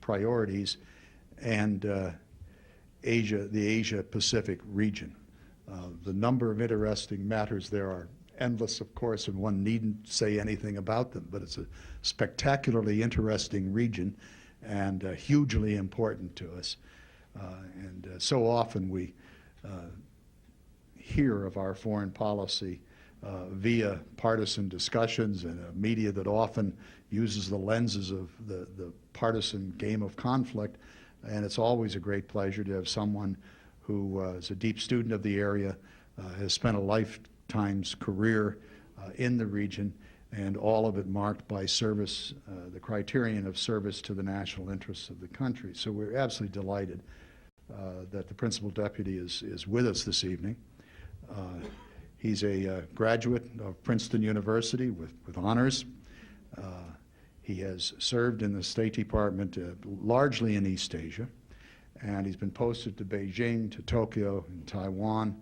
priorities and the Asia-Pacific region. The number of interesting matters there are endless, of course, and one needn't say anything about them, but it's a spectacularly interesting region and hugely important to us. So often we hear of our foreign policy via partisan discussions and a media that often uses the lenses of the partisan game of conflict, and it's always a great pleasure to have someone who is a deep student of the area, has spent a lifetime's career in the region, and all of it marked by service, the criterion of service to the national interests of the country. So we're absolutely delighted that the Principal Deputy is with us this evening. He's a graduate of Princeton University with honors. He has served in the State Department largely in East Asia, and he's been posted to Beijing, to Tokyo, and Taiwan.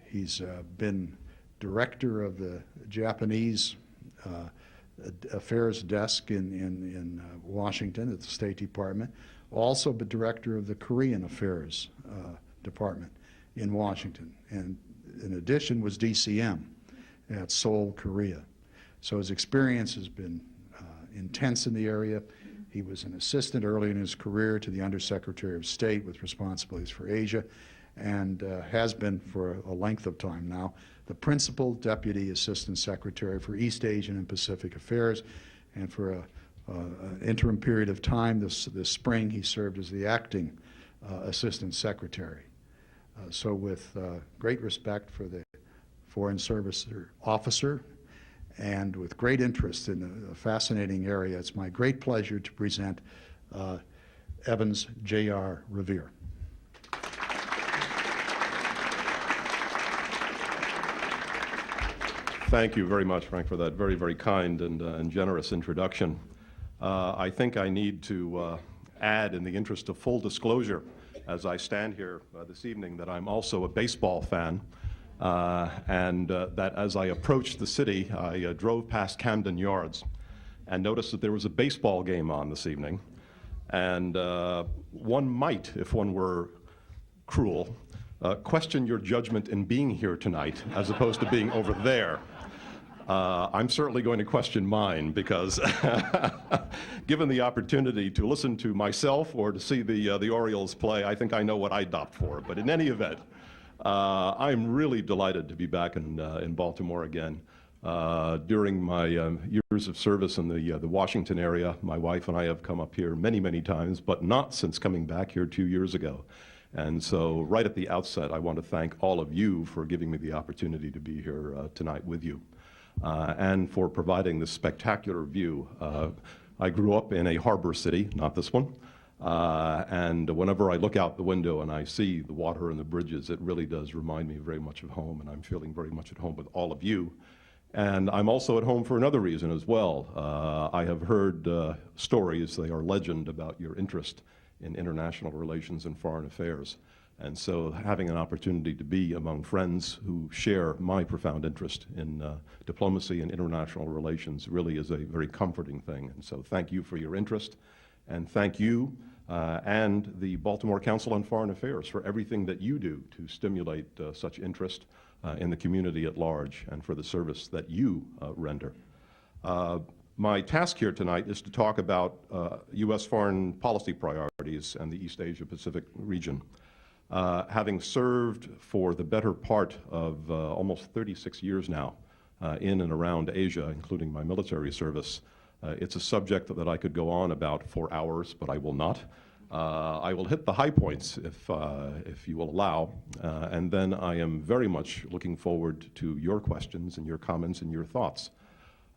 He's been director of the Japanese Affairs Desk in Washington at the State Department, also the director of the Korean Affairs Department in Washington, and in addition was DCM at Seoul, Korea. So his experience has been intense in the area. He was an assistant early in his career to the Undersecretary of State with responsibilities for Asia, and has been for a length of time now the Principal Deputy Assistant Secretary for East Asian and Pacific Affairs, and for an interim period of time this spring he served as the acting Assistant Secretary. So with great respect for the Foreign Service officer and with great interest in a fascinating area, it's my great pleasure to present Evans J.R. Revere. Thank you very much, Frank, for that very, very kind and generous introduction. I think I need to add, in the interest of full disclosure, as I stand here this evening, that I'm also a baseball fan, and that as I approached the city, I drove past Camden Yards and noticed that there was a baseball game on this evening. And one might, if one were cruel, question your judgment in being here tonight as opposed to being over there. I'm certainly going to question mine, because given the opportunity to listen to myself or to see the Orioles play, I think I know what I'd opt for. But in any event, I'm really delighted to be back in Baltimore again. During my years of service in the Washington area, my wife and I have come up here many, many times, but not since coming back here 2 years ago. And so right at the outset, I want to thank all of you for giving me the opportunity to be here tonight with you. And for providing this spectacular view. I grew up in a harbor city, not this one, and whenever I look out the window and I see the water and the bridges, it really does remind me very much of home, and I'm feeling very much at home with all of you. And I'm also at home for another reason as well. I have heard stories, they are legend, about your interest in international relations and foreign affairs. And so having an opportunity to be among friends who share my profound interest in diplomacy and international relations really is a very comforting thing. And so thank you for your interest, and thank you and the Baltimore Council on Foreign Affairs for everything that you do to stimulate such interest in the community at large, and for the service that you render. My task here tonight is to talk about U.S. foreign policy priorities and the East Asia-Pacific region. Having served for the better part of almost 36 years now in and around Asia, including my military service, it's a subject that I could go on about for hours, but I will not. I will hit the high points if you will allow, and then I am very much looking forward to your questions and your comments and your thoughts.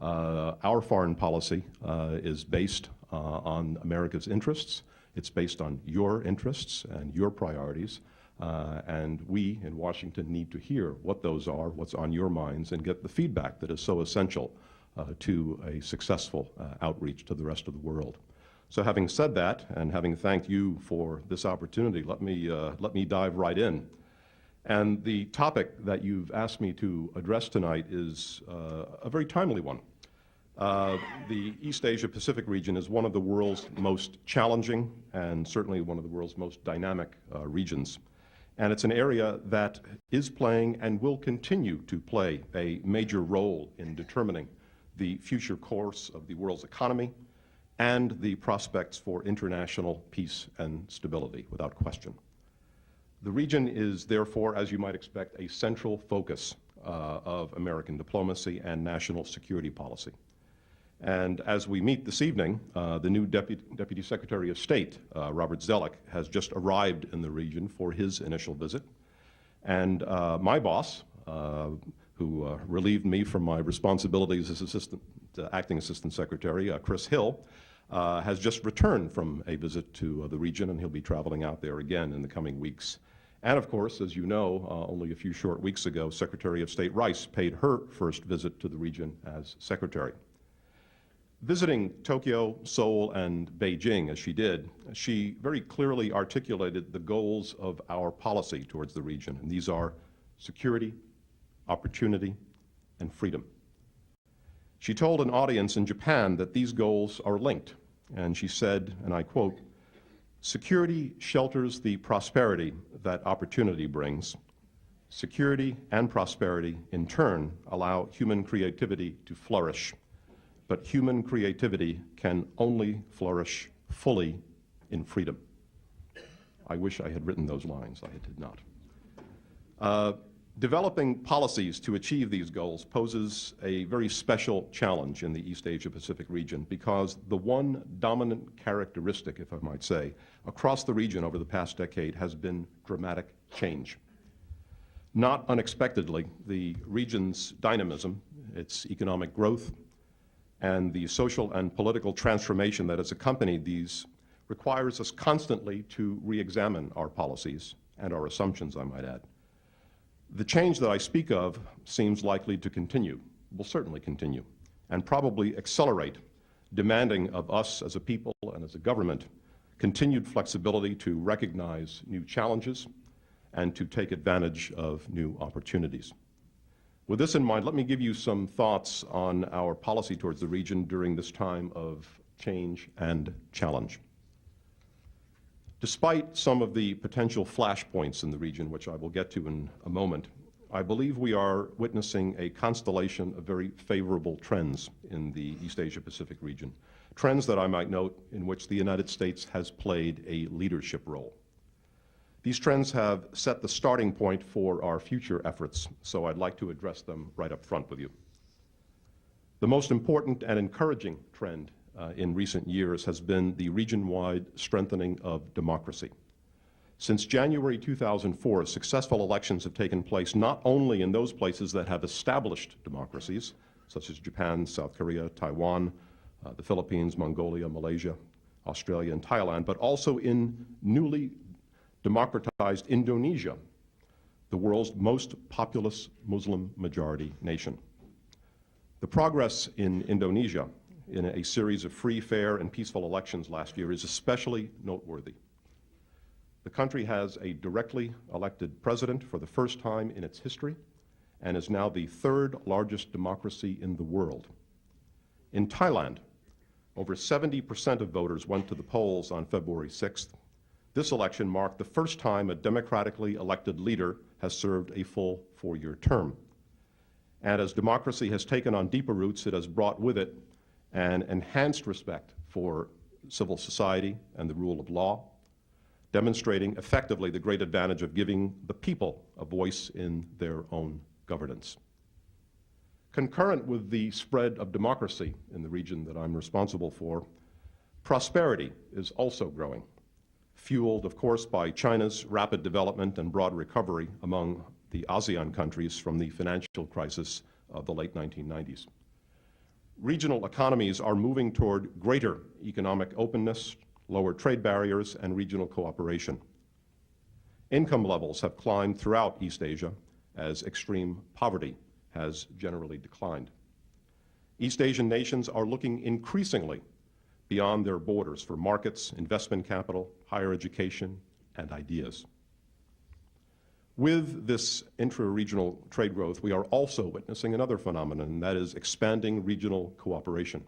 Our foreign policy is based on America's interests. It's based on your interests and your priorities, and we in Washington need to hear what those are, what's on your minds, and get the feedback that is so essential to a successful outreach to the rest of the world. So having said that, and having thanked you for this opportunity, let me dive right in. And the topic that you've asked me to address tonight is a very timely one. The East Asia-Pacific region is one of the world's most challenging and certainly one of the world's most dynamic regions. And it's an area that is playing and will continue to play a major role in determining the future course of the world's economy and the prospects for international peace and stability, without question. The region is therefore, as you might expect, a central focus of American diplomacy and national security policy. And as we meet this evening, the new Deputy Secretary of State, Robert Zoellick, has just arrived in the region for his initial visit. And my boss, who relieved me from my responsibilities as acting Assistant Secretary, Chris Hill, has just returned from a visit to the region, and he'll be traveling out there again in the coming weeks. And of course, as you know, only a few short weeks ago, Secretary of State Rice paid her first visit to the region as Secretary. Visiting Tokyo, Seoul, and Beijing, as she did, she very clearly articulated the goals of our policy towards the region, and these are security, opportunity, and freedom. She told an audience in Japan that these goals are linked, and she said, and I quote, "Security shelters the prosperity that opportunity brings. Security and prosperity, in turn, allow human creativity to flourish. But human creativity can only flourish fully in freedom." I wish I had written those lines. I did not. Developing policies to achieve these goals poses a very special challenge in the East Asia-Pacific region because the one dominant characteristic, if I might say, across the region over the past decade has been dramatic change. Not unexpectedly, the region's dynamism, its economic growth, and the social and political transformation that has accompanied these requires us constantly to re-examine our policies and our assumptions, I might add. The change that I speak of seems likely to continue, will certainly continue, and probably accelerate, demanding of us as a people and as a government continued flexibility to recognize new challenges and to take advantage of new opportunities. With this in mind, let me give you some thoughts on our policy towards the region during this time of change and challenge. Despite some of the potential flashpoints in the region, which I will get to in a moment, I believe we are witnessing a constellation of very favorable trends in the East Asia-Pacific region, trends that I might note in which the United States has played a leadership role. These trends have set the starting point for our future efforts, so I'd like to address them right up front with you. The most important and encouraging trend in recent years has been the region-wide strengthening of democracy. Since January 2004, successful elections have taken place not only in those places that have established democracies, such as Japan, South Korea, Taiwan, the Philippines, Mongolia, Malaysia, Australia, and Thailand, but also in newly democratized Indonesia, the world's most populous Muslim majority nation. The progress in Indonesia in a series of free, fair, and peaceful elections last year is especially noteworthy. The country has a directly elected president for the first time in its history and is now the third largest democracy in the world. In Thailand, over 70% of voters went to the polls on February 6th. This election marked the first time a democratically elected leader has served a full 4-year term. And as democracy has taken on deeper roots, it has brought with it an enhanced respect for civil society and the rule of law, demonstrating effectively the great advantage of giving the people a voice in their own governance. Concurrent with the spread of democracy in the region that I'm responsible for, prosperity is also growing, fueled, of course, by China's rapid development and broad recovery among the ASEAN countries from the financial crisis of the late 1990s. Regional economies are moving toward greater economic openness, lower trade barriers, and regional cooperation. Income levels have climbed throughout East Asia as extreme poverty has generally declined. East Asian nations are looking increasingly beyond their borders for markets, investment capital, higher education, and ideas. With this intra-regional trade growth, we are also witnessing another phenomenon, and that is expanding regional cooperation.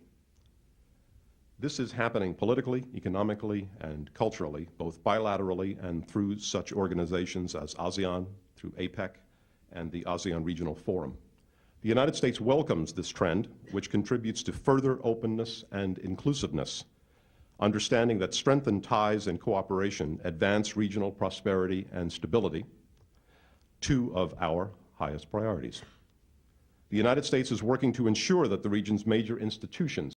This is happening politically, economically, and culturally, both bilaterally and through such organizations as ASEAN, through APEC, and the ASEAN Regional Forum. The United States welcomes this trend, which contributes to further openness and inclusiveness, understanding that strengthened ties and cooperation advance regional prosperity and stability, two of our highest priorities. The United States is working to ensure that the region's major institutions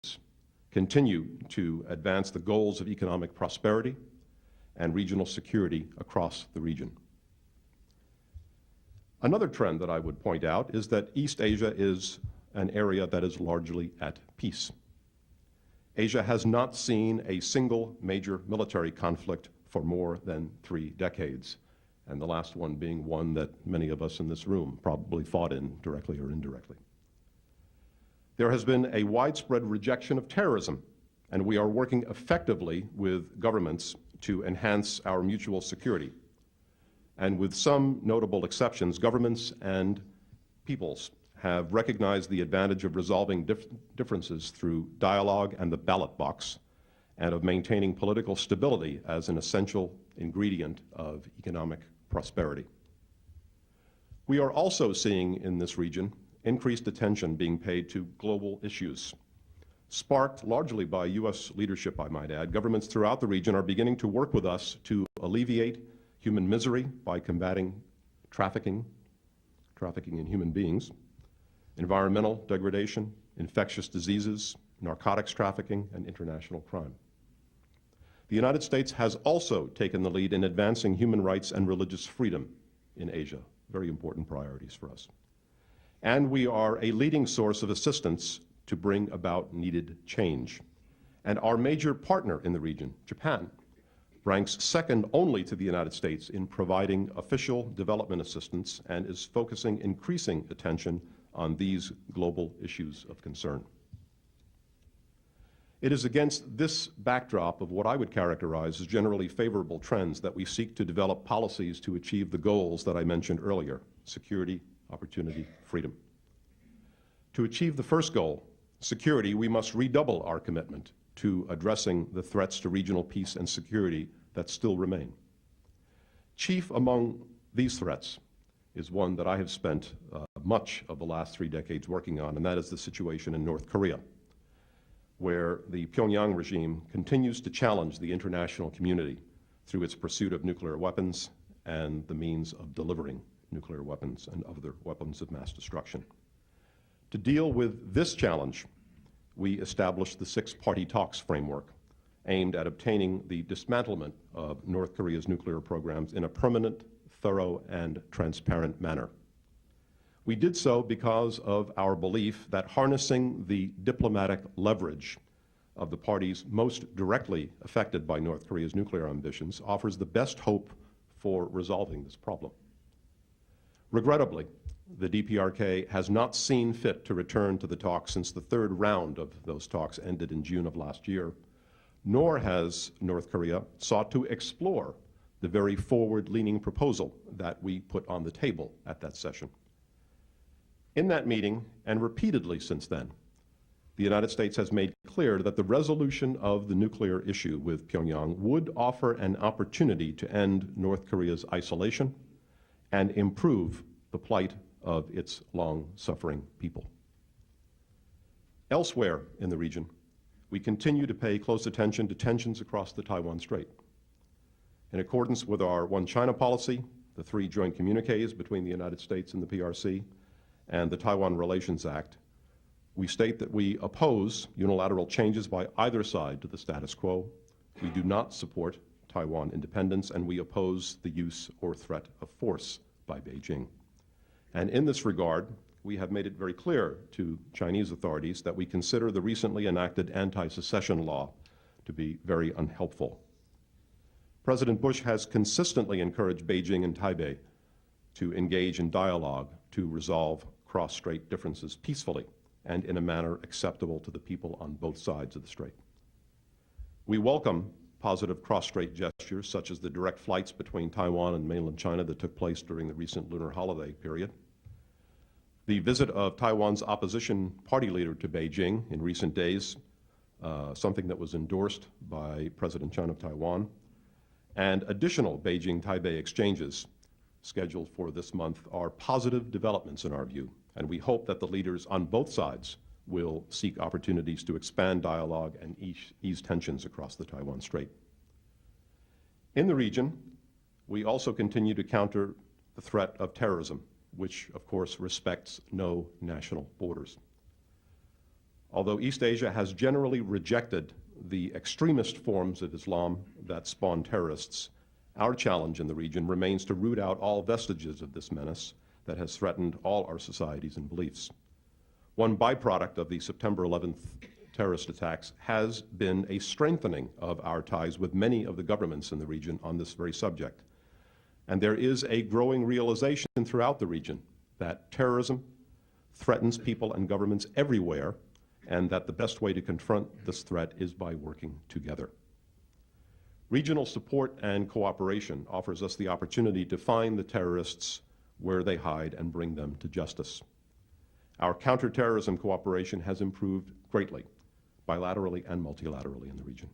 continue to advance the goals of economic prosperity and regional security across the region. Another trend that I would point out is that East Asia is an area that is largely at peace. Asia has not seen a single major military conflict for more than 3 decades, and the last one being one that many of us in this room probably fought in directly or indirectly. There has been a widespread rejection of terrorism, and we are working effectively with governments to enhance our mutual security. And with some notable exceptions, governments and peoples have recognized the advantage of resolving differences through dialogue and the ballot box, and of maintaining political stability as an essential ingredient of economic prosperity. We are also seeing in this region increased attention being paid to global issues. Sparked largely by U.S. leadership, I might add, governments throughout the region are beginning to work with us to alleviate human misery by combating trafficking in human beings, environmental degradation, infectious diseases, narcotics trafficking, and international crime. The United States has also taken the lead in advancing human rights and religious freedom in Asia, very important priorities for us. And we are a leading source of assistance to bring about needed change. And our major partner in the region, Japan, ranks second only to the United States in providing official development assistance and is focusing increasing attention on these global issues of concern. It is against this backdrop of what I would characterize as generally favorable trends that we seek to develop policies to achieve the goals that I mentioned earlier: security, opportunity, freedom. To achieve the first goal, security, we must redouble our commitment to addressing the threats to regional peace and security that still remain. Chief among these threats is one that I have spent much of the last 3 decades working on, and that is the situation in North Korea, where the Pyongyang regime continues to challenge the international community through its pursuit of nuclear weapons and the means of delivering nuclear weapons and other weapons of mass destruction. To deal with this challenge, we established the 6-party talks framework aimed at obtaining the dismantlement of North Korea's nuclear programs in a permanent, thorough, and transparent manner. We did so because of our belief that harnessing the diplomatic leverage of the parties most directly affected by North Korea's nuclear ambitions offers the best hope for resolving this problem. Regrettably, the DPRK has not seen fit to return to the talks since the 3rd round of those talks ended in June of last year, nor has North Korea sought to explore the very forward-leaning proposal that we put on the table at that session. In that meeting, and repeatedly since then, the United States has made clear that the resolution of the nuclear issue with Pyongyang would offer an opportunity to end North Korea's isolation and improve the plight of its long-suffering people. Elsewhere in the region, we continue to pay close attention to tensions across the Taiwan Strait. In accordance with our One China policy, the 3 joint communiques between the United States and the PRC, and the Taiwan Relations Act, we state that we oppose unilateral changes by either side to the status quo. We do not support Taiwan independence, and we oppose the use or threat of force by Beijing. And in this regard, we have made it very clear to Chinese authorities that we consider the recently enacted anti-secession law to be very unhelpful. President Bush has consistently encouraged Beijing and Taipei to engage in dialogue to resolve cross-strait differences peacefully and in a manner acceptable to the people on both sides of the strait. We welcome positive cross-strait gestures, such as the direct flights between Taiwan and mainland China that took place during the recent lunar holiday period. The visit of Taiwan's opposition party leader to Beijing in recent days, something that was endorsed by President Chen of Taiwan, and additional Beijing-Taipei exchanges scheduled for this month are positive developments in our view, and we hope that the leaders on both sides will seek opportunities to expand dialogue and ease tensions across the Taiwan Strait. In the region, we also continue to counter the threat of terrorism, which of course respects no national borders. Although East Asia has generally rejected the extremist forms of Islam that spawn terrorists, our challenge in the region remains to root out all vestiges of this menace that has threatened all our societies and beliefs. One byproduct of the September 11th terrorist attacks has been a strengthening of our ties with many of the governments in the region on this very subject. And there is a growing realization throughout the region that terrorism threatens people and governments everywhere, and that the best way to confront this threat is by working together. Regional support and cooperation offers us the opportunity to find the terrorists where they hide and bring them to justice. Our counterterrorism cooperation has improved greatly, bilaterally and multilaterally in the region.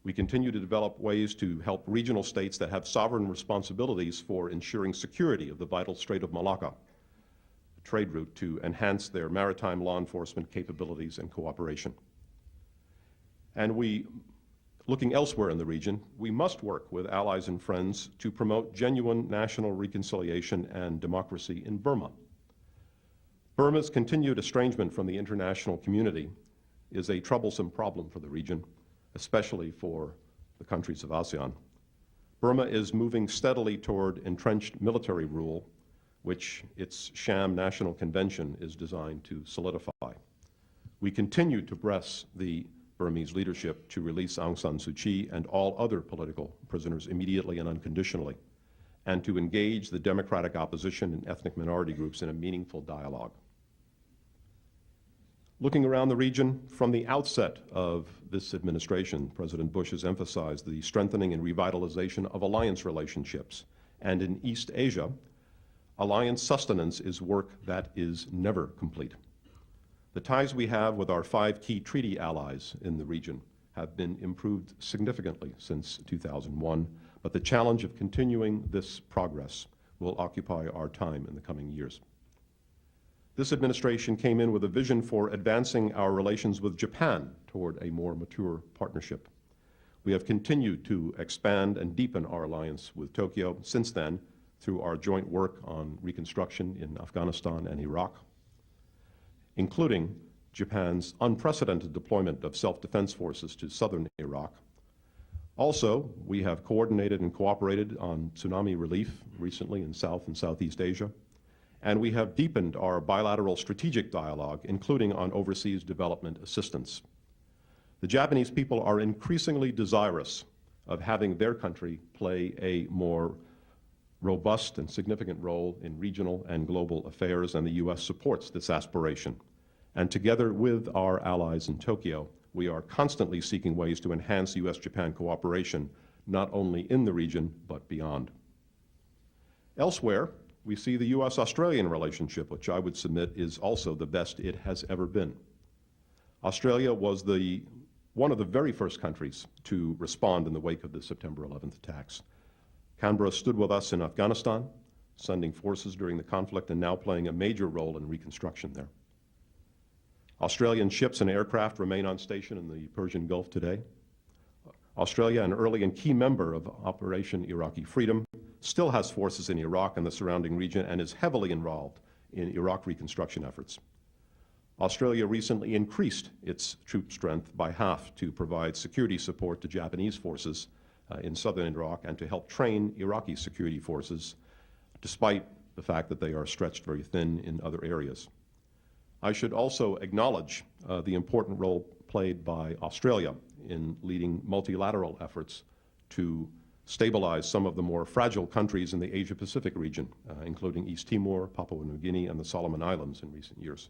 We continue to develop ways to help regional states that have sovereign responsibilities for ensuring security of the vital Strait of Malacca, a trade route, to enhance their maritime law enforcement capabilities and cooperation. And looking elsewhere in the region, we must work with allies and friends to promote genuine national reconciliation and democracy in Burma. Burma's continued estrangement from the international community is a troublesome problem for the region, especially for the countries of ASEAN. Burma is moving steadily toward entrenched military rule, which its sham national convention is designed to solidify. We continue to press the Burmese leadership to release Aung San Suu Kyi and all other political prisoners immediately and unconditionally, and to engage the democratic opposition and ethnic minority groups in a meaningful dialogue. Looking around the region, from the outset of this administration, President Bush has emphasized the strengthening and revitalization of alliance relationships. And in East Asia, alliance sustenance is work that is never complete. The ties we have with our 5 key treaty allies in the region have been improved significantly since 2001, but the challenge of continuing this progress will occupy our time in the coming years. This administration came in with a vision for advancing our relations with Japan toward a more mature partnership. We have continued to expand and deepen our alliance with Tokyo since then through our joint work on reconstruction in Afghanistan and Iraq, including Japan's unprecedented deployment of self-defense forces to southern Iraq. Also, we have coordinated and cooperated on tsunami relief recently in South and Southeast Asia. And we have deepened our bilateral strategic dialogue, including on overseas development assistance. The Japanese people are increasingly desirous of having their country play a more robust and significant role in regional and global affairs, and the U.S. supports this aspiration. And together with our allies in Tokyo, we are constantly seeking ways to enhance U.S.-Japan cooperation, not only in the region, but beyond. Elsewhere, we see the U.S.-Australian relationship, which I would submit is also the best it has ever been. Australia was one of the very first countries to respond in the wake of the September 11th attacks. Canberra stood with us in Afghanistan, sending forces during the conflict and now playing a major role in reconstruction there. Australian ships and aircraft remain on station in the Persian Gulf today. Australia, an early and key member of Operation Iraqi Freedom, still has forces in Iraq and the surrounding region and is heavily involved in Iraq reconstruction efforts. Australia recently increased its troop strength by half to provide security support to Japanese forces in southern Iraq and to help train Iraqi security forces, despite the fact that they are stretched very thin in other areas. I should also acknowledge the important role played by Australia in leading multilateral efforts to stabilize some of the more fragile countries in the Asia-Pacific region, including East Timor, Papua New Guinea, and the Solomon Islands in recent years.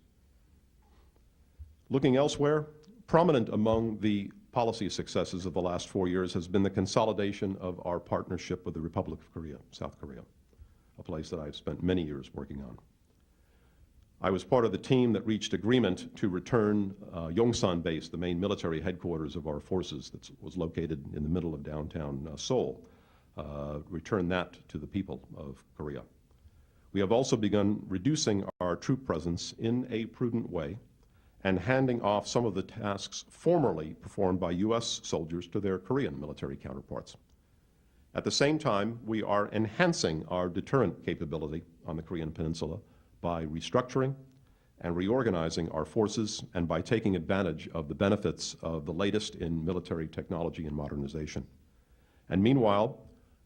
Looking elsewhere, Prominent among the policy successes of the last 4 years has been the consolidation of our partnership with the Republic of Korea, South Korea, a place that I've spent many years working on. I was part of the team that reached agreement to return Yongsan Base, the main military headquarters of our forces that was located in the middle of downtown Seoul, return that to the people of Korea. We have also begun reducing our troop presence in a prudent way and handing off some of the tasks formerly performed by U.S. soldiers to their Korean military counterparts. At the same time, we are enhancing our deterrent capability on the Korean Peninsula by restructuring and reorganizing our forces and by taking advantage of the benefits of the latest in military technology and modernization. And meanwhile,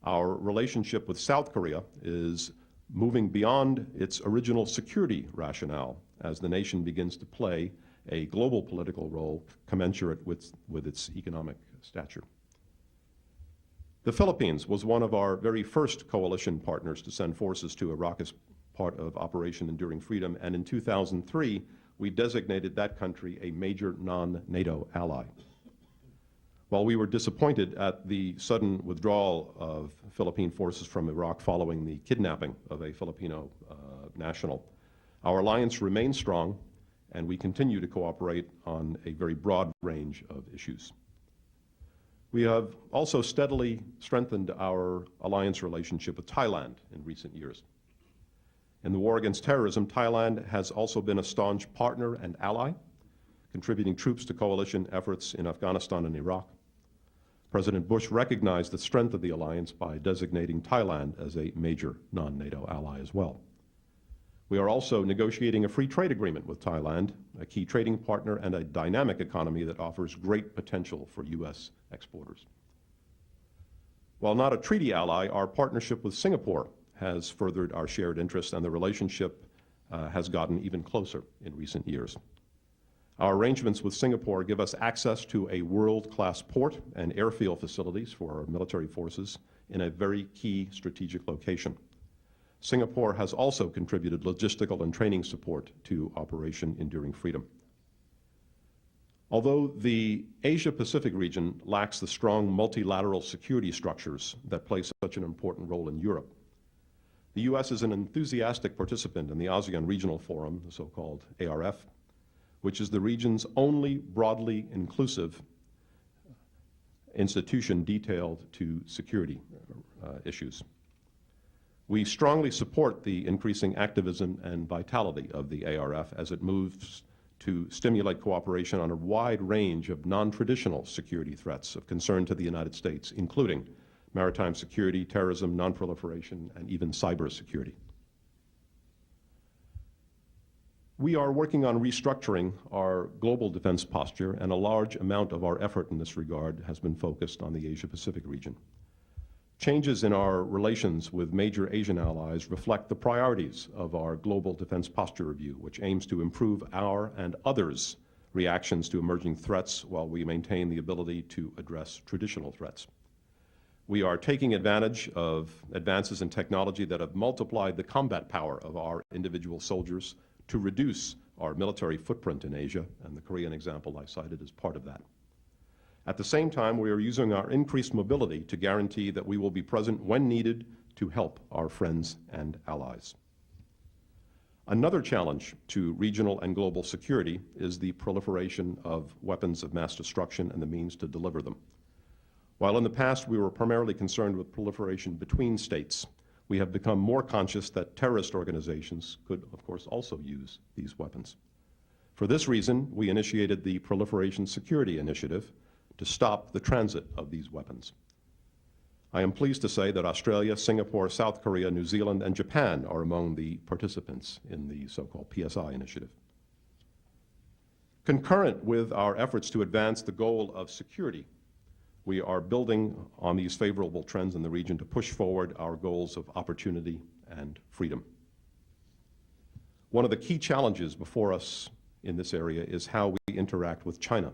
our relationship with South Korea is moving beyond its original security rationale as the nation begins to play a global political role commensurate with its economic stature. The Philippines was one of our very first coalition partners to send forces to Iraq as part of Operation Enduring Freedom, and in 2003, we designated that country a major non-NATO ally. While we were disappointed at the sudden withdrawal of Philippine forces from Iraq following the kidnapping of a Filipino national, our alliance remains strong, and we continue to cooperate on a very broad range of issues. We have also steadily strengthened our alliance relationship with Thailand in recent years. In the war against terrorism, Thailand has also been a staunch partner and ally, contributing troops to coalition efforts in Afghanistan and Iraq. President Bush recognized the strength of the alliance by designating Thailand as a major non-NATO ally as well. We are also negotiating a free trade agreement with Thailand, a key trading partner and a dynamic economy that offers great potential for U.S. exporters. While not a treaty ally, our partnership with Singapore has furthered our shared interests, and the relationship has gotten even closer in recent years. Our arrangements with Singapore give us access to a world-class port and airfield facilities for our military forces in a very key strategic location. Singapore has also contributed logistical and training support to Operation Enduring Freedom. Although the Asia-Pacific region lacks the strong multilateral security structures that play such an important role in Europe, the U.S. is an enthusiastic participant in the ASEAN Regional Forum, the so-called ARF, which is the region's only broadly inclusive institution detailed to security issues. We strongly support the increasing activism and vitality of the ARF as it moves to stimulate cooperation on a wide range of non-traditional security threats of concern to the United States, including maritime security, terrorism, non-proliferation, and even cybersecurity. We are working on restructuring our global defense posture, and a large amount of our effort in this regard has been focused on the Asia-Pacific region. Changes in our relations with major Asian allies reflect the priorities of our global defense posture review, which aims to improve our and others' reactions to emerging threats while we maintain the ability to address traditional threats. We are taking advantage of advances in technology that have multiplied the combat power of our individual soldiers to reduce our military footprint in Asia, and the Korean example I cited is part of that. At the same time, we are using our increased mobility to guarantee that we will be present when needed to help our friends and allies. Another challenge to regional and global security is the proliferation of weapons of mass destruction and the means to deliver them. While in the past we were primarily concerned with proliferation between states, we have become more conscious that terrorist organizations could, of course, also use these weapons. For this reason, we initiated the Proliferation Security Initiative to stop the transit of these weapons. I am pleased to say that Australia, Singapore, South Korea, New Zealand, and Japan are among the participants in the so-called PSI initiative. Concurrent with our efforts to advance the goal of security, we are building on these favorable trends in the region to push forward our goals of opportunity and freedom. One of the key challenges before us in this area is how we interact with China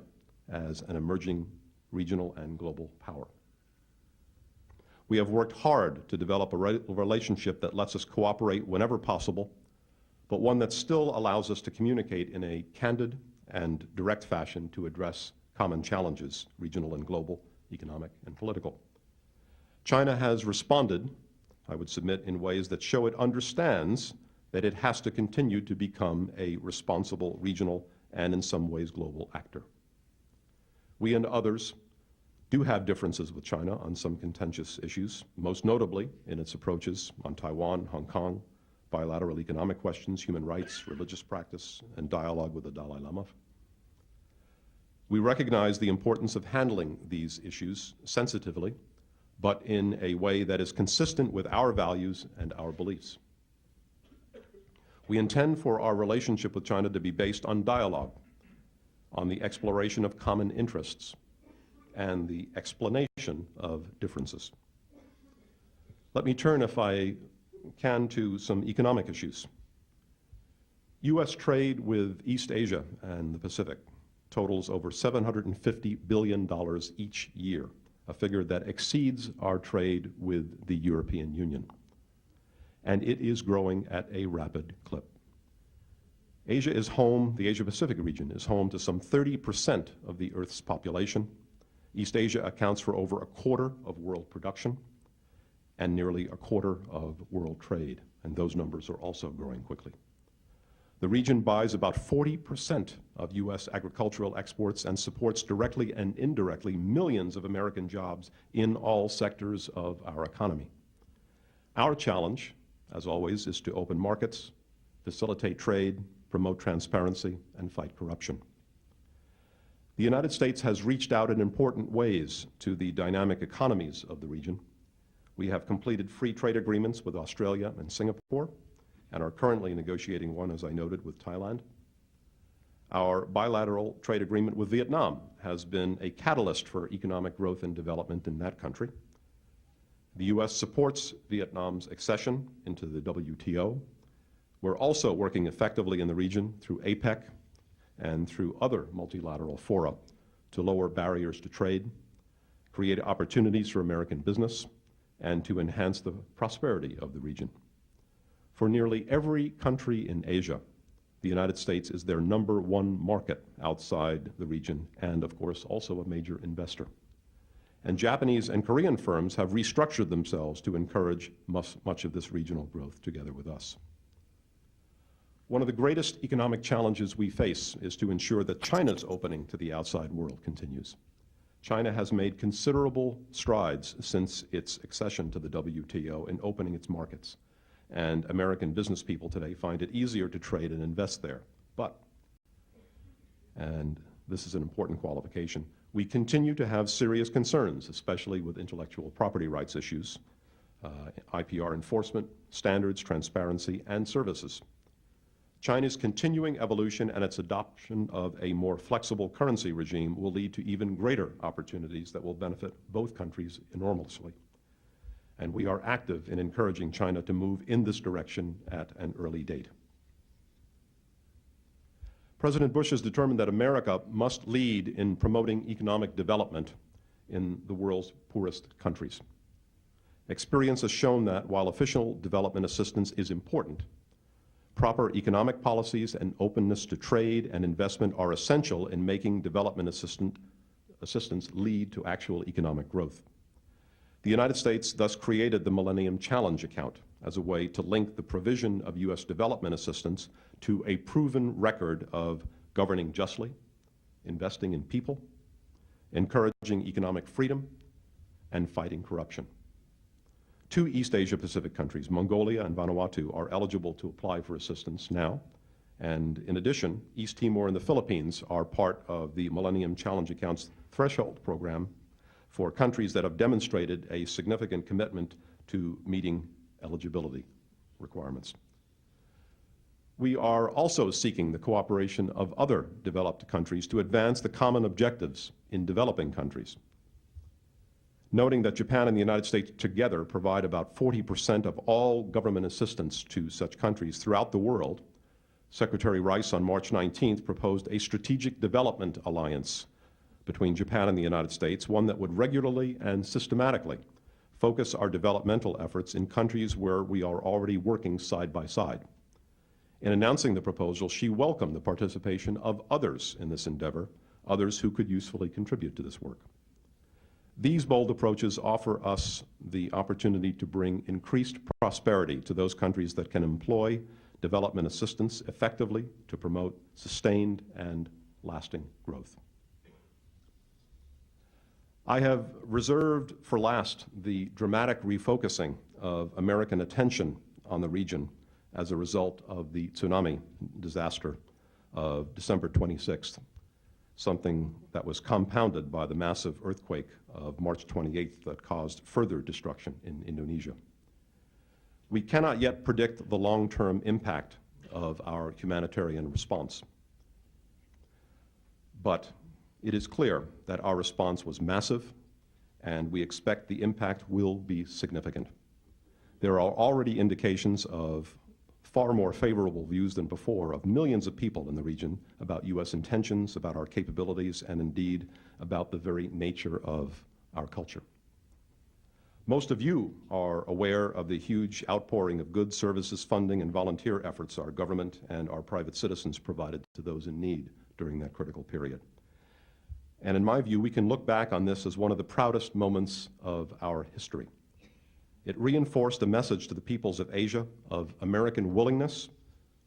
as an emerging regional and global power. We have worked hard to develop a relationship that lets us cooperate whenever possible, but one that still allows us to communicate in a candid and direct fashion to address common challenges, regional and global, economic and political. China has responded, I would submit, in ways that show it understands that it has to continue to become a responsible regional and, in some ways, global actor. We and others do have differences with China on some contentious issues, most notably in its approaches on Taiwan, Hong Kong, bilateral economic questions, human rights, religious practice, and dialogue with the Dalai Lama. We recognize the importance of handling these issues sensitively, but in a way that is consistent with our values and our beliefs. We intend for our relationship with China to be based on dialogue, on the exploration of common interests, and the explanation of differences. Let me turn, if I can, to some economic issues. U.S. trade with East Asia and the Pacific totals over $750 billion each year, a figure that exceeds our trade with the European Union. And it is growing at a rapid clip. Asia is home, the Asia-Pacific region is home to some 30% of the Earth's population. East Asia accounts for over a quarter of world production and nearly a quarter of world trade, and those numbers are also growing quickly. The region buys about 40% of U.S. agricultural exports and supports directly and indirectly millions of American jobs in all sectors of our economy. Our challenge, as always, is to open markets, facilitate trade, promote transparency, and fight corruption. The United States has reached out in important ways to the dynamic economies of the region. We have completed free trade agreements with Australia and Singapore, and are currently negotiating one, as I noted, with Thailand. Our bilateral trade agreement with Vietnam has been a catalyst for economic growth and development in that country. The U.S. supports Vietnam's accession into the WTO. We're also working effectively in the region through APEC and through other multilateral fora to lower barriers to trade, create opportunities for American business, and to enhance the prosperity of the region. For nearly every country in Asia, the United States is their #1 market outside the region and, of course, also a major investor. And Japanese and Korean firms have restructured themselves to encourage much of this regional growth together with us. One of the greatest economic challenges we face is to ensure that China's opening to the outside world continues. China has made considerable strides since its accession to the WTO in opening its markets, and American business people today find it easier to trade and invest there. But, and this is an important qualification, we continue to have serious concerns, especially with intellectual property rights issues, IPR enforcement, standards, transparency, and services. China's continuing evolution and its adoption of a more flexible currency regime will lead to even greater opportunities that will benefit both countries enormously. And we are active in encouraging China to move in this direction at an early date. President Bush is determined that America must lead in promoting economic development in the world's poorest countries. Experience has shown that while official development assistance is important, proper economic policies and openness to trade and investment are essential in making development assistance lead to actual economic growth. The United States thus created the Millennium Challenge account as a way to link the provision of U.S. development assistance to a proven record of governing justly, investing in people, encouraging economic freedom, and fighting corruption. 2 East Asia Pacific countries, Mongolia and Vanuatu, are eligible to apply for assistance now. And in addition, East Timor and the Philippines are part of the Millennium Challenge Account's threshold program for countries that have demonstrated a significant commitment to meeting eligibility requirements. We are also seeking the cooperation of other developed countries to advance the common objectives in developing countries. Noting that Japan and the United States together provide about 40% of all government assistance to such countries throughout the world, Secretary Rice on March 19th proposed a strategic development alliance between Japan and the United States, one that would regularly and systematically focus our developmental efforts in countries where we are already working side by side. In announcing the proposal, she welcomed the participation of others in this endeavor, others who could usefully contribute to this work. These bold approaches offer us the opportunity to bring increased prosperity to those countries that can employ development assistance effectively to promote sustained and lasting growth. I have reserved for last the dramatic refocusing of American attention on the region as a result of the tsunami disaster of December 26th, something that was compounded by the massive earthquake of March 28th that caused further destruction in Indonesia. We cannot yet predict the long-term impact of our humanitarian response, but it is clear that our response was massive, and we expect the impact will be significant. There are already indications of far more favorable views than before of millions of people in the region about U.S. intentions, about our capabilities, and indeed about the very nature of our culture. Most of you are aware of the huge outpouring of goods, services, funding, and volunteer efforts our government and our private citizens provided to those in need during that critical period. And in my view, we can look back on this as one of the proudest moments of our history. It reinforced a message to the peoples of Asia of American willingness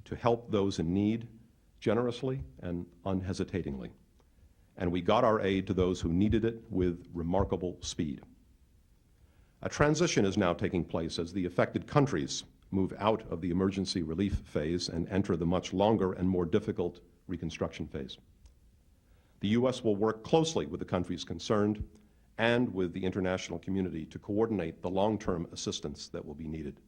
to help those in need generously and unhesitatingly. And we got our aid to those who needed it with remarkable speed. A transition is now taking place as the affected countries move out of the emergency relief phase and enter the much longer and more difficult reconstruction phase. The U.S. will work closely with the countries concerned and with the international community to coordinate the long-term assistance that will be needed.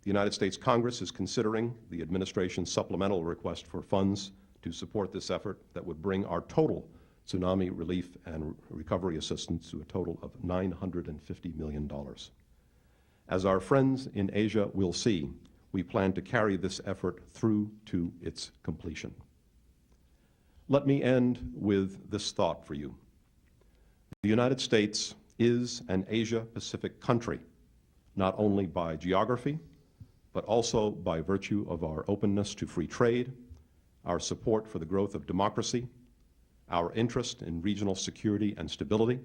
The United States Congress is considering the administration's supplemental request for funds to support this effort that would bring our total tsunami relief and recovery assistance to a total of $950 million. As our friends in Asia will see, we plan to carry this effort through to its completion. Let me end with this thought for you. The United States is an Asia-Pacific country, not only by geography, but also by virtue of our openness to free trade, our support for the growth of democracy, our interest in regional security and stability,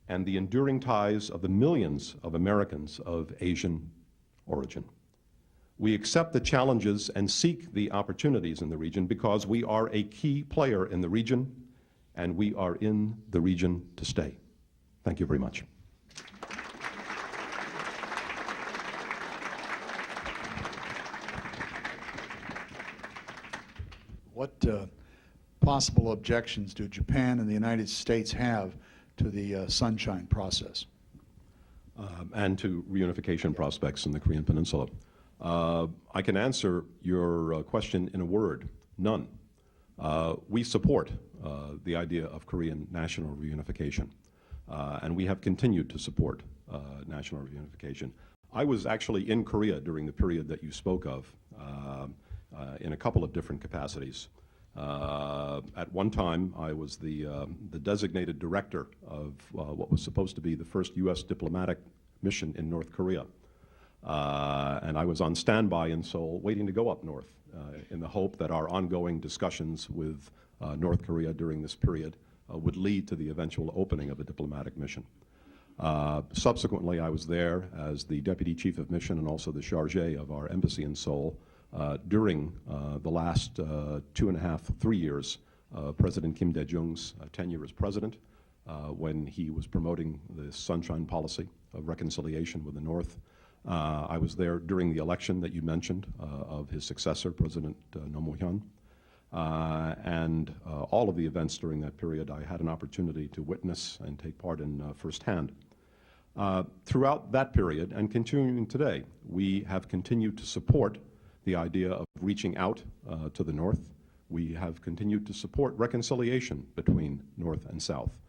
and the enduring ties of the millions of Americans of Asian origin. We accept the challenges and seek the opportunities in the region because we are a key player in the region, and we are in the region to stay. Thank you very much. What possible objections do Japan and the United States have to the Sunshine Process? And to reunification prospects in the Korean Peninsula. I can answer your question in a word: none. We support the idea of Korean national reunification, and we have continued to support national reunification. I was actually in Korea during the period that you spoke of in a couple of different capacities. At one time, I was the designated director of what was supposed to be the first U.S. diplomatic mission in North Korea. And I was on standby in Seoul waiting to go up north in the hope that our ongoing discussions with North Korea during this period would lead to the eventual opening of a diplomatic mission. Subsequently, I was there as the deputy chief of mission and also the chargé of our embassy in Seoul during the last 2.5, 3 years of President Kim Dae-jung's tenure as president, when he was promoting the Sunshine Policy of reconciliation with the North. I was there during the election that you mentioned of his successor, President Roh Moo-hyun. And all of the events during that period, I had an opportunity to witness and take part in firsthand. Throughout that period, and continuing today, we have continued to support the idea of reaching out to the North. We have continued to support reconciliation between North and South.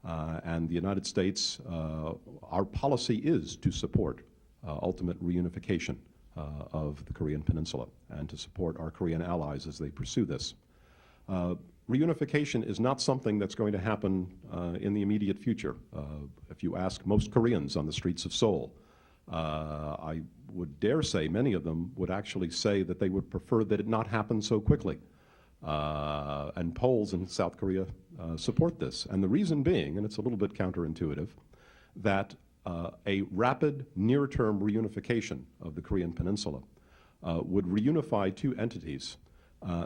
And the United States, our policy is to support ultimate reunification of the Korean Peninsula and to support our Korean allies as they pursue this. Reunification is not something that's going to happen in the immediate future. If you ask most Koreans on the streets of Seoul, I would dare say many of them would actually say that they would prefer that it not happen so quickly. And polls in South Korea support this. And the reason being, and it's a little bit counterintuitive, that a rapid near-term reunification of the Korean Peninsula would reunify two entities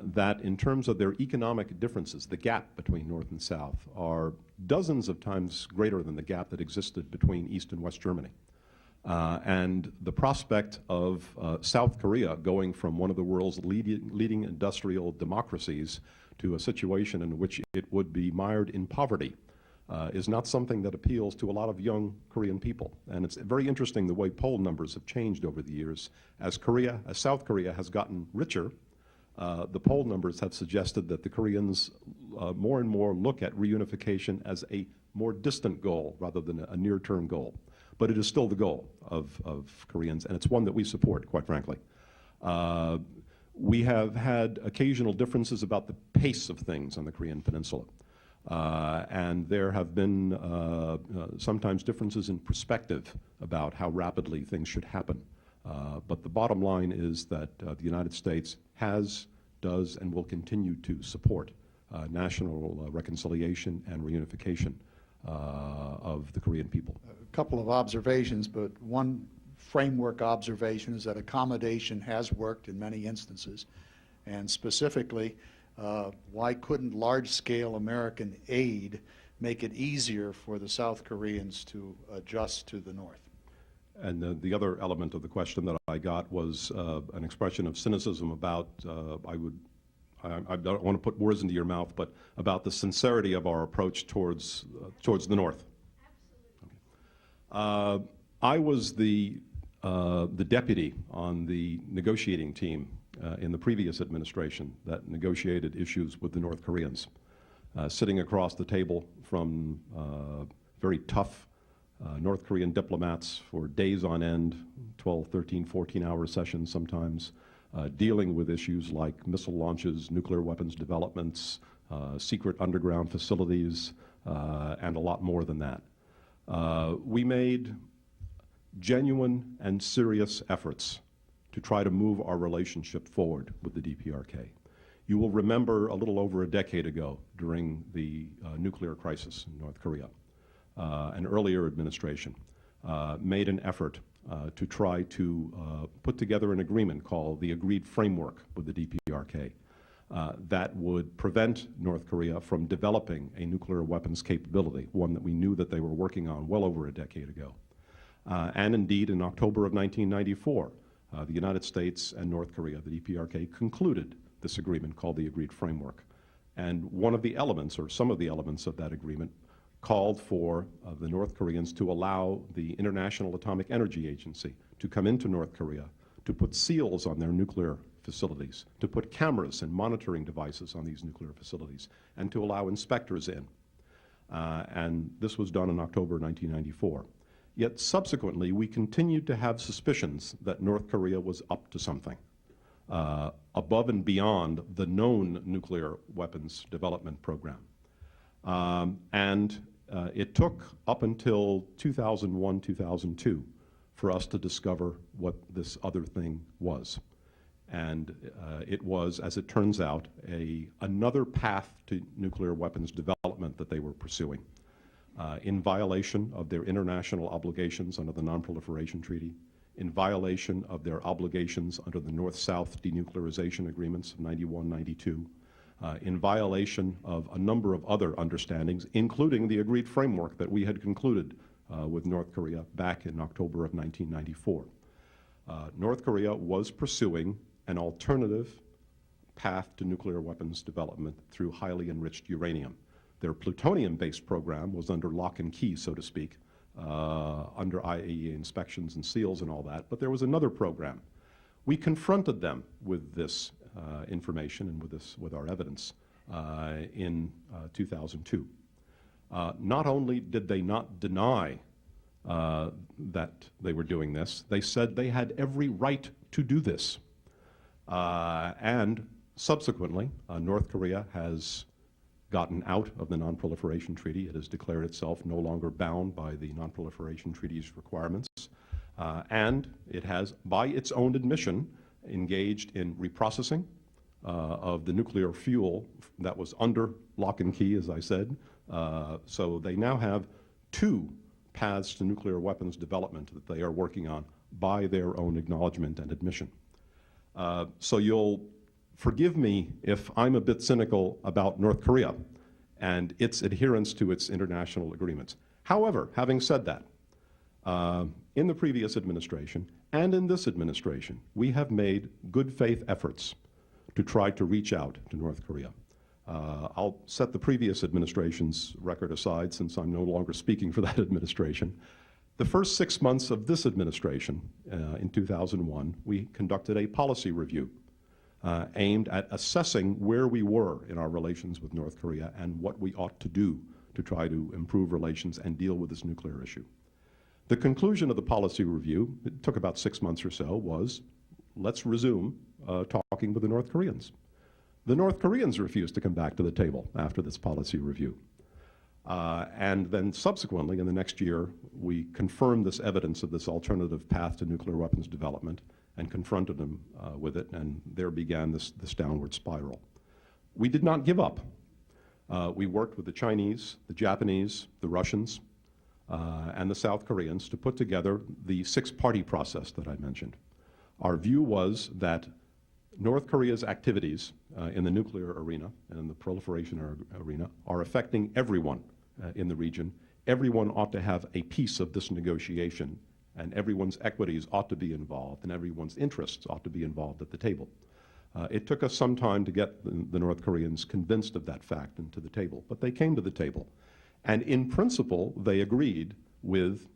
that, in terms of their economic differences, the gap between North and South, are dozens of times greater than the gap that existed between East and West Germany. And the prospect of South Korea going from one of the world's leading industrial democracies to a situation in which it would be mired in poverty is not something that appeals to a lot of young Korean people. And it's very interesting the way poll numbers have changed over the years. As South Korea has gotten richer, the poll numbers have suggested that the Koreans more and more look at reunification as a more distant goal rather than a near-term goal. But it is still the goal of Koreans, and it's one that we support, quite frankly. We have had occasional differences about the pace of things on the Korean Peninsula. And there have been sometimes differences in perspective about how rapidly things should happen. But the bottom line is that the United States has, does, and will continue to support national reconciliation and reunification of the Korean people. A couple of observations, but one framework observation is that accommodation has worked in many instances. And specifically, why couldn't large-scale American aid make it easier for the South Koreans to adjust to the North? And the other element of the question that I got was an expression of cynicism about, I don't want to put words into your mouth, but about the sincerity of our approach towards the North. Absolutely. Okay. I was the deputy on the negotiating team in the previous administration that negotiated issues with the North Koreans, sitting across the table from very tough North Korean diplomats for days on end, 12, 13, 14-hour sessions sometimes, dealing with issues like missile launches, nuclear weapons developments, secret underground facilities, and a lot more than that. We made genuine and serious efforts to try to move our relationship forward with the DPRK. You will remember a little over a decade ago, during the nuclear crisis in North Korea, an earlier administration made an effort to try to put together an agreement called the Agreed Framework with the DPRK that would prevent North Korea from developing a nuclear weapons capability, one that we knew that they were working on well over a decade ago. And indeed, in October of 1994, the United States and North Korea, the DPRK, concluded this agreement called the Agreed Framework. And one of the elements, or some of the elements of that agreement, called for the North Koreans to allow the International Atomic Energy Agency to come into North Korea, to put seals on their nuclear facilities, to put cameras and monitoring devices on these nuclear facilities, and to allow inspectors in. And this was done in October 1994. Yet subsequently, we continued to have suspicions that North Korea was up to something above and beyond the known nuclear weapons development program. It took up until 2001, 2002 for us to discover what this other thing was. And it was, as it turns out, another path to nuclear weapons development that they were pursuing, in violation of their international obligations under the Non-Proliferation Treaty, in violation of their obligations under the North-South denuclearization agreements of 91, 92, in violation of a number of other understandings, including the Agreed Framework that we had concluded with North Korea back in October of 1994. North Korea was pursuing an alternative path to nuclear weapons development through highly enriched uranium. Their plutonium-based program was under lock and key, so to speak, under IAEA inspections and seals and all that, but there was another program. We confronted them with this information and with our evidence in 2002. Not only did they not deny that they were doing this, they said they had every right to do this. And subsequently, North Korea has gotten out of the Non-Proliferation Treaty. It has declared itself no longer bound by the Non-Proliferation Treaty's requirements. And it has, by its own admission, engaged in reprocessing of the nuclear fuel that was under lock and key, as I said. So they now have 2 paths to nuclear weapons development that they are working on by their own acknowledgement and admission. So you'll forgive me if I'm a bit cynical about North Korea and its adherence to its international agreements. However, having said that, in the previous administration and in this administration, we have made good faith efforts to try to reach out to North Korea. I'll set the previous administration's record aside since I'm no longer speaking for that administration. The first 6 months of this administration, in 2001, we conducted a policy review aimed at assessing where we were in our relations with North Korea and what we ought to do to try to improve relations and deal with this nuclear issue. The conclusion of the policy review, it took about 6 months or so, was let's resume talking with the North Koreans. The North Koreans refused to come back to the table after this policy review. And then subsequently, in the next year, we confirmed this evidence of this alternative path to nuclear weapons development and confronted them with it, and there began this downward spiral. We did not give up. We worked with the Chinese, the Japanese, the Russians, and the South Koreans to put together the 6-party process that I mentioned. Our view was that North Korea's activities in the nuclear arena and in the proliferation arena are affecting everyone in the region. Everyone ought to have a piece of this negotiation, and everyone's equities ought to be involved, and everyone's interests ought to be involved at the table. It took us some time to get the North Koreans convinced of that fact and to the table, but they came to the table. And in principle, they agreed with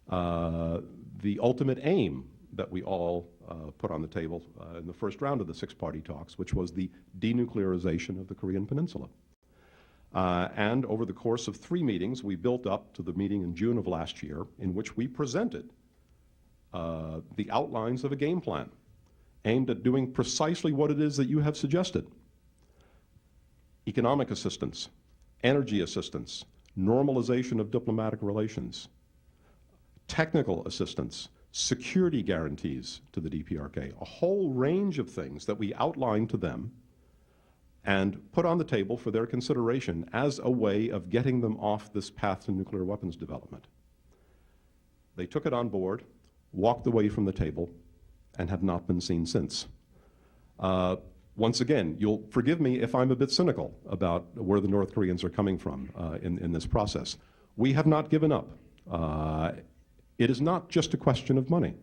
the ultimate aim that we all put on the table in the first round of the 6-party talks, which was the denuclearization of the Korean Peninsula. And over the course of 3 meetings, we built up to the meeting in June of last year, in which we presented the outlines of a game plan aimed at doing precisely what it is that you have suggested: economic assistance, energy assistance, normalization of diplomatic relations, technical assistance, security guarantees to the DPRK, a whole range of things that we outlined to them and put on the table for their consideration as a way of getting them off this path to nuclear weapons development. They took it on board, walked away from the table, and have not been seen since. Once again, you'll forgive me if I'm a bit cynical about where the North Koreans are coming from in this process. We have not given up. It is not just a question of money.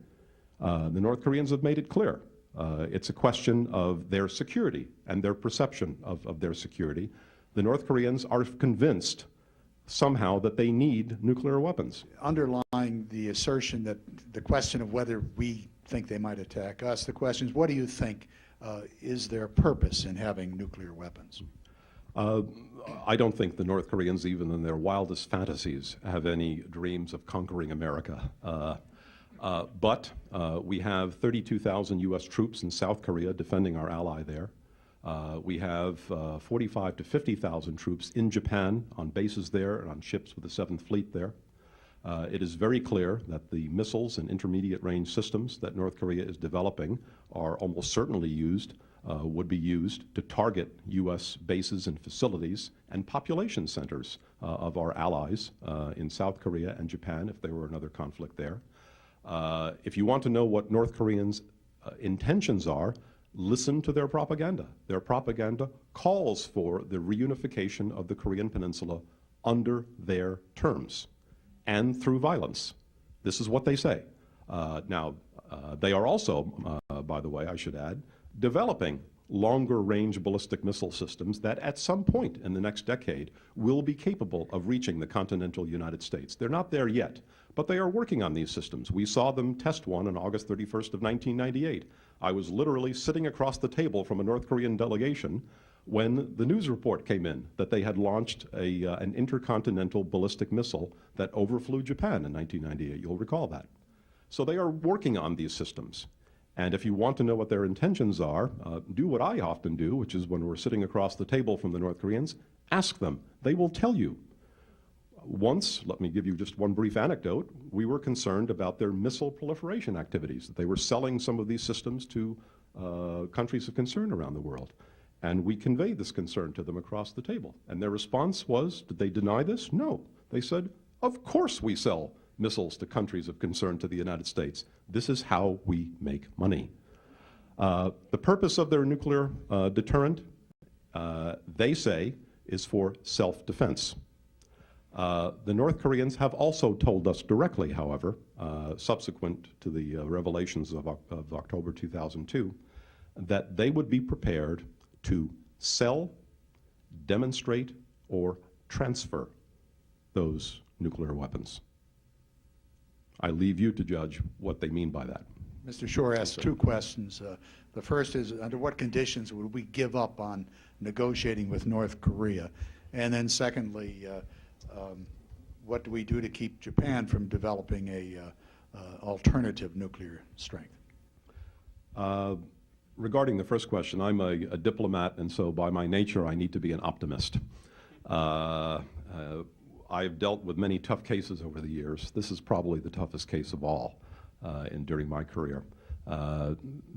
The North Koreans have made it clear. It's a question of their security and their perception of their security. The North Koreans are convinced somehow that they need nuclear weapons. Underlying the assertion that the question of whether we think they might attack us, the question is, what do you think is their purpose in having nuclear weapons? I don't think the North Koreans, even in their wildest fantasies, have any dreams of conquering America. But we have 32,000 U.S. troops in South Korea defending our ally there. We have 45 to 50,000 troops in Japan on bases there and on ships with the 7th Fleet there. It is very clear that the missiles and intermediate range systems that North Korea is developing are almost certainly would be used to target U.S. bases and facilities and population centers of our allies in South Korea and Japan if there were another conflict there. If you want to know what North Koreans' intentions are, listen to their propaganda. Their propaganda calls for the reunification of the Korean Peninsula under their terms and through violence. This is what they say. Now, they are also, by the way, I should add, developing longer-range ballistic missile systems that at some point in the next decade will be capable of reaching the continental United States. They're not there yet, but they are working on these systems. We saw them test one on August 31st of 1998. I was literally sitting across the table from a North Korean delegation when the news report came in that they had launched an intercontinental ballistic missile that overflew Japan in 1998. You'll recall that. So they are working on these systems. And if you want to know what their intentions are, do what I often do, which is when we're sitting across the table from the North Koreans, ask them. They will tell you. Once, let me give you just one brief anecdote, we were concerned about their missile proliferation activities, that they were selling some of these systems to countries of concern around the world. And we conveyed this concern to them across the table. And their response was, did they deny this? No. They said, of course we sell missiles to countries of concern to the United States. This is how we make money. The purpose of their nuclear deterrent, they say, is for self-defense. The North Koreans have also told us directly, however, subsequent to the revelations of October 2002, that they would be prepared to sell, demonstrate, or transfer those nuclear weapons. I leave you to judge what they mean by that. Mr. Shore asked two questions. The first is, under what conditions would we give up on negotiating with North Korea? And then secondly, what do we do to keep Japan from developing a alternative nuclear strength? Regarding the first question, I'm a diplomat, and so by my nature, I need to be an optimist. I've dealt with many tough cases over the years. This is probably the toughest case of all during my career.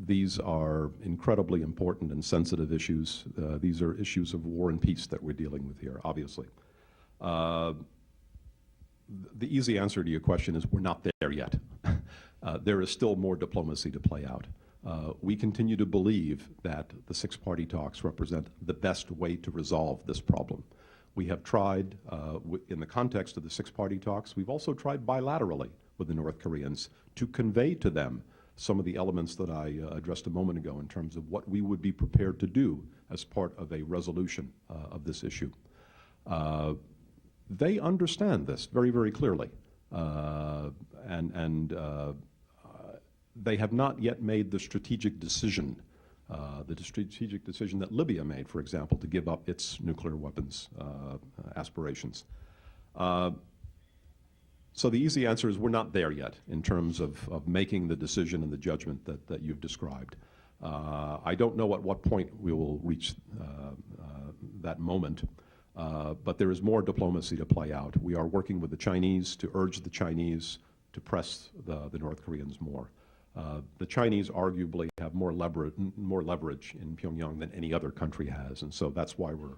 These are incredibly important and sensitive issues. These are issues of war and peace that we're dealing with here, obviously. The easy answer to your question is we're not there yet. There is still more diplomacy to play out. We continue to believe that the six-party talks represent the best way to resolve this problem. We have tried, in the context of the six-party talks, we've also tried bilaterally with the North Koreans to convey to them some of the elements that I addressed a moment ago in terms of what we would be prepared to do as part of a resolution of this issue. They understand this very, very clearly, and they have not yet made the strategic decision that Libya made, for example, to give up its nuclear weapons aspirations. So the easy answer is we're not there yet in terms of making the decision and the judgment that you've described. I don't know at what point we will reach that moment, but there is more diplomacy to play out. We are working with the Chinese to urge the Chinese to press the North Koreans more. The Chinese arguably have more leverage in Pyongyang than any other country has, and so that's why we're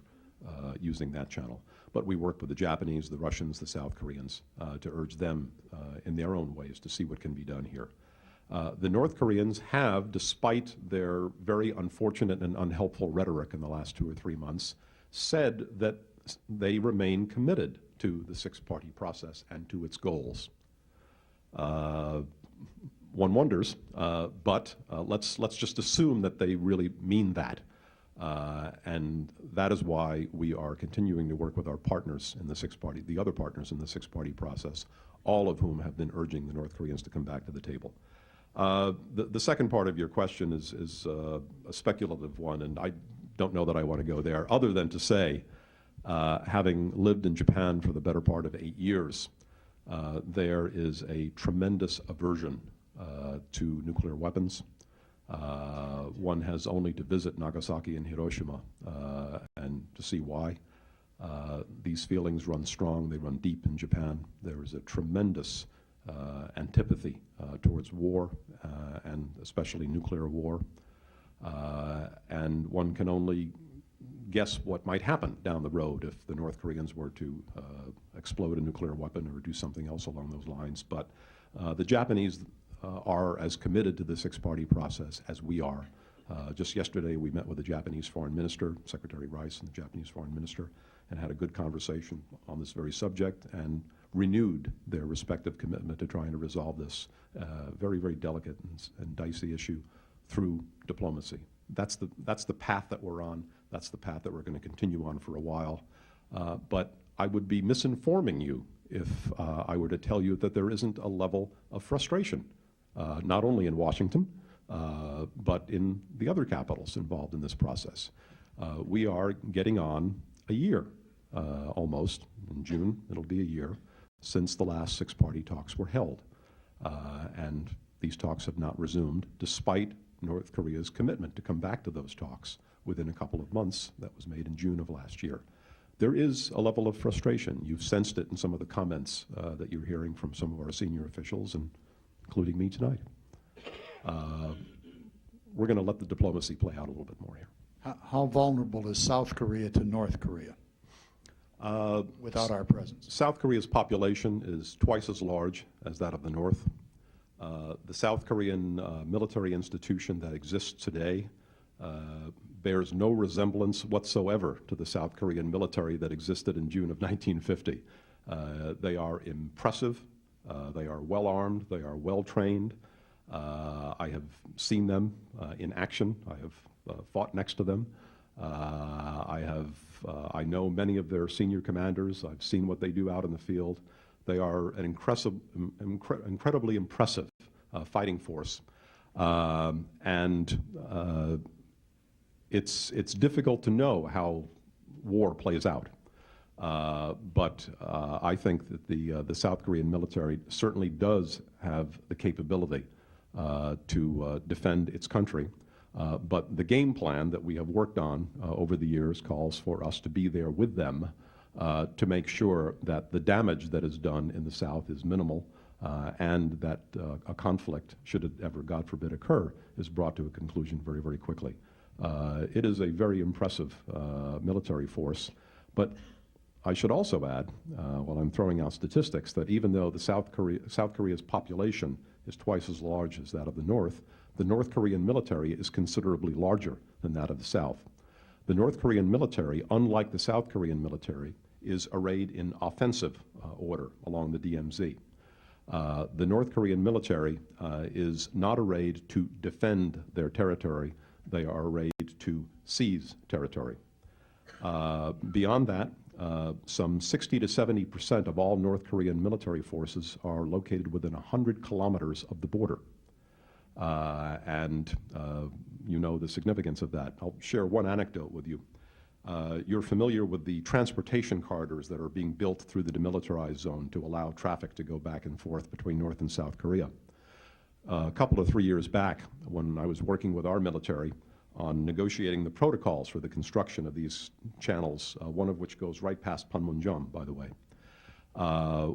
using that channel. But we work with the Japanese, the Russians, the South Koreans to urge them in their own ways to see what can be done here. The North Koreans have, despite their very unfortunate and unhelpful rhetoric in the last 2 or 3 months, said that they remain committed to the six-party process and to its goals. One wonders, but let's just assume that they really mean that. And that is why we are continuing to work with our partners in the six-party, the other partners in the six-party process, all of whom have been urging the North Koreans to come back to the table. The second part of your question is a speculative one, and I don't know that I want to go there, other than to say, having lived in Japan for the better part of 8 years, there is a tremendous aversion to nuclear weapons. One has only to visit Nagasaki and Hiroshima and to see why. These feelings run strong, they run deep in Japan. There is a tremendous antipathy towards war, and especially nuclear war. And one can only guess what might happen down the road if the North Koreans were to explode a nuclear weapon or do something else along those lines. But the Japanese are as committed to the six-party process as we are. Just yesterday, we met with the Japanese Foreign Minister, Secretary Rice, and the Japanese Foreign Minister, and had a good conversation on this very subject and renewed their respective commitment to trying to resolve this very, very delicate and dicey issue through diplomacy. That's the path that we're on. That's the path that we're going to continue on for a while. But I would be misinforming you if I were to tell you that there isn't a level of frustration, not only in Washington, but in the other capitals involved in this process. We are getting on a year, almost. In June, it'll be a year since the last six-party talks were held. And these talks have not resumed, despite North Korea's commitment to come back to those talks within a couple of months. That was made in June of last year. There is a level of frustration. You've sensed it in some of the comments that you're hearing from some of our senior officials, and including me tonight. We're going to let the diplomacy play out a little bit more here. How vulnerable is South Korea to North Korea without our presence? South Korea's population is twice as large as that of the North. The South Korean military institution that exists today bears no resemblance whatsoever to the South Korean military that existed in June of 1950. They are impressive, they are well armed, they are well trained. I have seen them in action. I have fought next to them. I know many of their senior commanders. I've seen what they do out in the field. They are an incredibly impressive fighting force. It's difficult to know how war plays out. But I think that the South Korean military certainly does have the capability to defend its country. But the game plan that we have worked on over the years calls for us to be there with them to make sure that the damage that is done in the South is minimal and that a conflict, should it ever, God forbid, occur, is brought to a conclusion very, very quickly. It is a very impressive military force. But I should also add, while I'm throwing out statistics, that even though South Korea's population is twice as large as that of the North Korean military is considerably larger than that of the South. The North Korean military, unlike the South Korean military, is arrayed in offensive order along the DMZ. The North Korean military is not arrayed to defend their territory. They are arrayed to seize territory. Beyond that, some 60 to 70% of all North Korean military forces are located within 100 kilometers of the border. You know the significance of that. I'll share one anecdote with you. You're familiar with the transportation corridors that are being built through the demilitarized zone to allow traffic to go back and forth between North and South Korea. A couple of 3 years back, when I was working with our military on negotiating the protocols for the construction of these channels, one of which goes right past Panmunjom, by the way.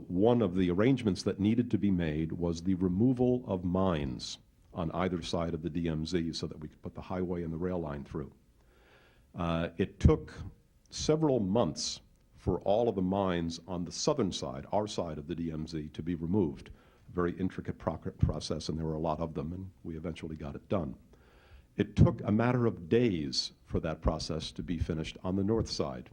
One of the arrangements that needed to be made was the removal of mines on either side of the DMZ so that we could put the highway and the rail line through. It took several months for all of the mines on the southern side, our side of the DMZ, to be removed. Very intricate process, and there were a lot of them, and we eventually got it done. It took a matter of days for that process to be finished on the north side.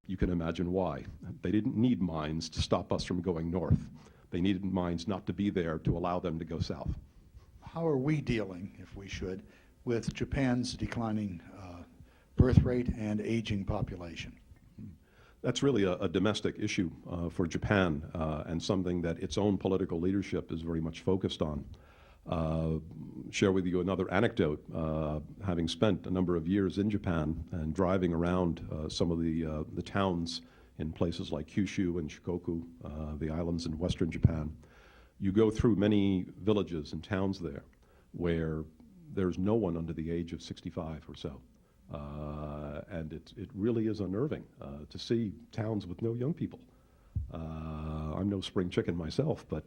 You can imagine why. They didn't need mines to stop us from going north. They needed mines not to be there to allow them to go south. How are we dealing, if we should, with Japan's declining birth rate and aging population? That's really a domestic issue for Japan and something that its own political leadership is very much focused on. Share with you another anecdote. Having spent a number of years in Japan and driving around some of the towns in places like Kyushu and Shikoku, the islands in western Japan, you go through many villages and towns there where there's no one under the age of 65 or so. And it really is unnerving to see towns with no young people. I'm no spring chicken myself, but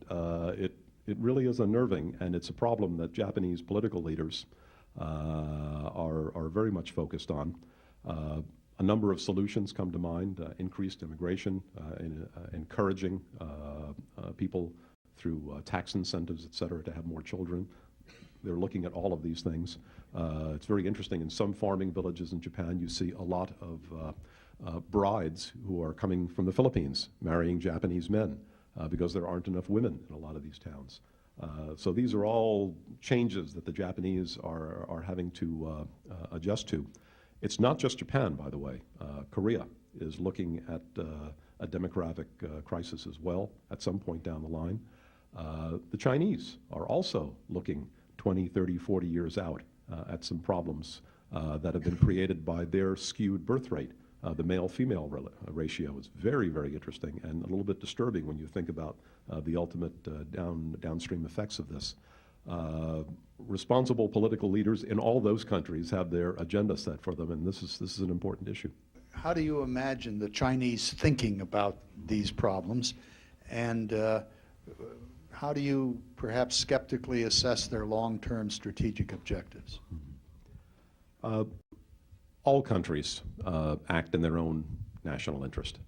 it really is unnerving, and it's a problem that Japanese political leaders are very much focused on. A number of solutions come to mind: increased immigration, encouraging people through tax incentives, et cetera, to have more children. They're looking at all of these things. It's very interesting. In some farming villages in Japan, you see a lot of brides who are coming from the Philippines, marrying Japanese men, because there aren't enough women in a lot of these towns. So these are all changes that the Japanese are having to adjust to. It's not just Japan, by the way. Korea is looking at a demographic crisis as well at some point down the line. The Chinese are also looking 20, 30, 40 years out at some problems that have been created by their skewed birth rate. The male-female ratio is very, very interesting and a little bit disturbing when you think about the ultimate downstream effects of this. Responsible political leaders in all those countries have their agenda set for them, and this is an important issue. how do you imagine the Chinese thinking about these problems, and how do you perhaps skeptically assess their long-term strategic objectives? All countries act in their own national interest.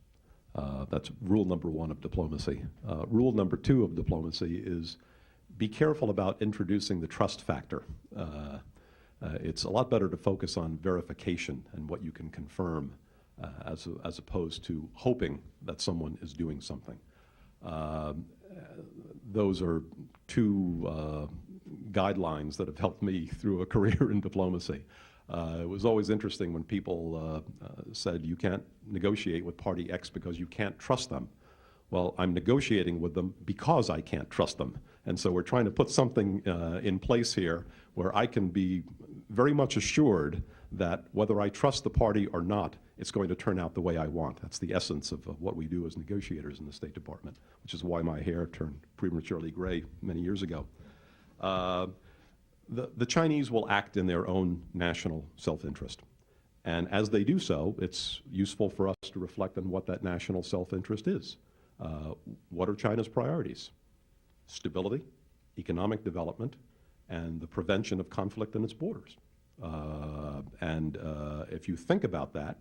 That's rule number one of diplomacy. Rule number two of diplomacy is be careful about introducing the trust factor. It's a lot better to focus on verification and what you can confirm as opposed to hoping that someone is doing something. Those are two guidelines that have helped me through a career in diplomacy. It was always interesting when people said you can't negotiate with party X because you can't trust them. Well, I'm negotiating with them because I can't trust them. And so we're trying to put something in place here where I can be very much assured that whether I trust the party or not, it's going to turn out the way I want. That's the essence of what we do as negotiators in the State Department, which is why my hair turned prematurely gray many years ago. The Chinese will act in their own national self-interest. And as they do so, it's useful for us to reflect on what that national self-interest is. What are China's priorities? Stability, economic development, and the prevention of conflict in its borders. If you think about that,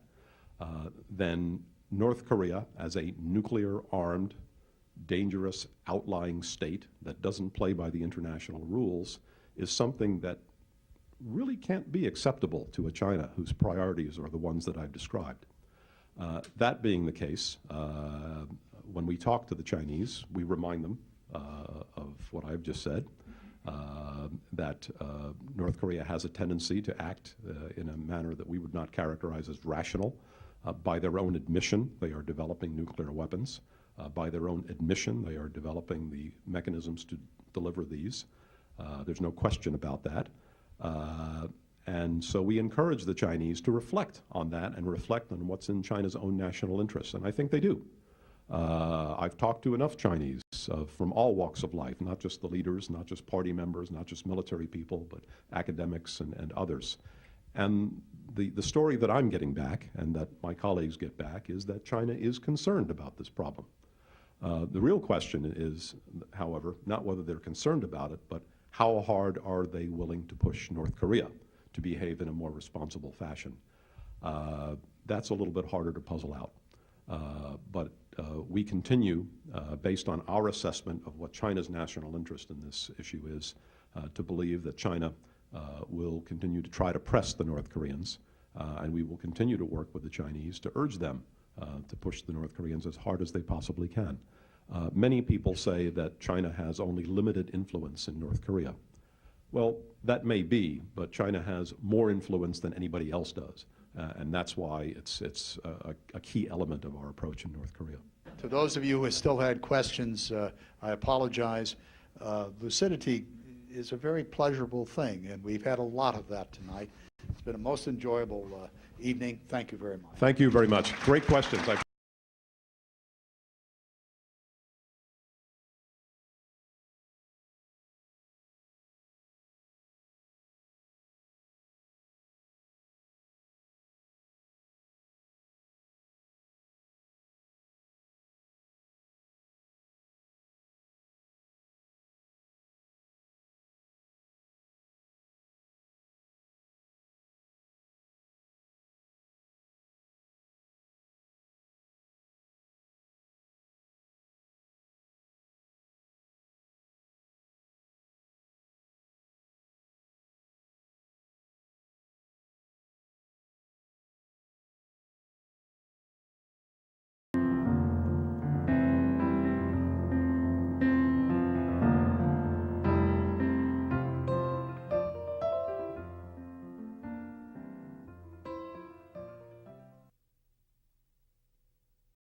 then North Korea, as a nuclear-armed, dangerous, outlying state that doesn't play by the international rules, is something that really can't be acceptable to a China whose priorities are the ones that I've described. That being the case, when we talk to the Chinese, we remind them of what I've just said, that North Korea has a tendency to act in a manner that we would not characterize as rational. By their own admission, they are developing nuclear weapons. By their own admission, they are developing the mechanisms to deliver these. There's no question about that. And so we encourage the Chinese to reflect on that and reflect on what's in China's own national interests, and I think they do. I've talked to enough Chinese from all walks of life, not just the leaders, not just party members, not just military people, but academics and others. And the story that I'm getting back, and that my colleagues get back, is that China is concerned about this problem. The real question is, however, not whether they're concerned about it, but how hard are they willing to push North Korea to behave in a more responsible fashion? That's a little bit harder to puzzle out. But we continue, based on our assessment of what China's national interest in this issue is, to believe that China will continue to try to press the North Koreans, and we will continue to work with the Chinese to urge them to push the North Koreans as hard as they possibly can. Many people say that China has only limited influence in North Korea. Well, that may be, but China has more influence than anybody else does. And that's why it's a key element of our approach in North Korea. To those of you who still had questions, I apologize. Lucidity is a very pleasurable thing, and we've had a lot of that tonight. It's been a most enjoyable evening. Thank you very much. Thank you very much. Great questions.